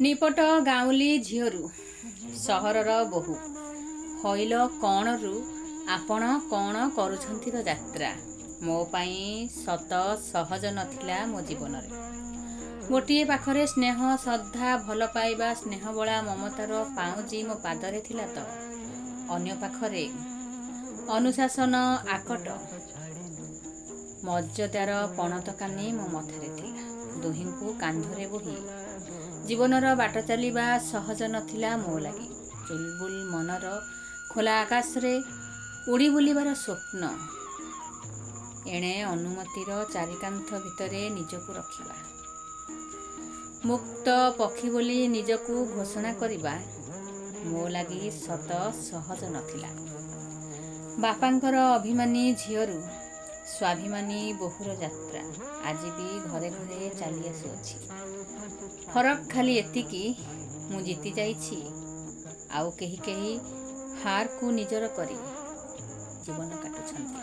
ନିପଟ ଗାଉଁଲି ଝିଅରୁ ସହରର ବୋହୂ ହଇଲ କ'ଣରୁ ଆପଣ କ'ଣ କରୁଛନ୍ତି ତ ଯାତ୍ରା। ମୋ ପାଇଁ ସତ ସହଜ ନଥିଲା ମୋ ଜୀବନରେ। ଗୋଟିଏ ପାଖରେ ସ୍ନେହ ଶ୍ରଦ୍ଧା ଭଲ ପାଇବା ସ୍ନେହବଳା ମମତାର ପାଉଁଜି ମୋ ପାଦରେ ଥିଲା ତ ଅନ୍ୟ ପାଖରେ ଅନୁଶାସନ ଆକଟ ମର୍ଯ୍ୟାଦାର ପଣତ କାନି ମୋ ମଥାରେ ଥିଲା। ଦୁହିଁଙ୍କୁ କାନ୍ଧରେ ବୋହି ଜୀବନର ବାଟ ଚାଲିବା ସହଜ ନଥିଲା ମୋ ଲାଗି। ଚୁଲବୁଲ ମନର ଖୋଲା ଆକାଶରେ ଉଡ଼ି ବୁଲିବାର ସ୍ୱପ୍ନ, ଏଣେ ଅନୁମତିର ଚାରିକାନ୍ଥ ଭିତରେ ନିଜକୁ ରଖିବା। ମୁକ୍ତ ପକ୍ଷୀ ବୋଲି ନିଜକୁ ଘୋଷଣା କରିବା ମୋ ଲାଗି ସତ ସହଜ ନଥିଲା। ବାପାଙ୍କର ଅଭିମାନୀ ଝିଅରୁ ସ୍ୱାଭିମାନୀ ବୋହୂର ଯାତ୍ରା ଆଜି ବି ଘରେ ଘରେ ଚାଲି ଆସୁଅଛି। ଫରକ ଖାଲି ଏତିକି, ମୁଁ ଜିତି ଯାଇଛି, ଆଉ କେହି କେହି ହାରକୁ ନିଜର କରି ଜୀବନ କାଟୁଛନ୍ତି।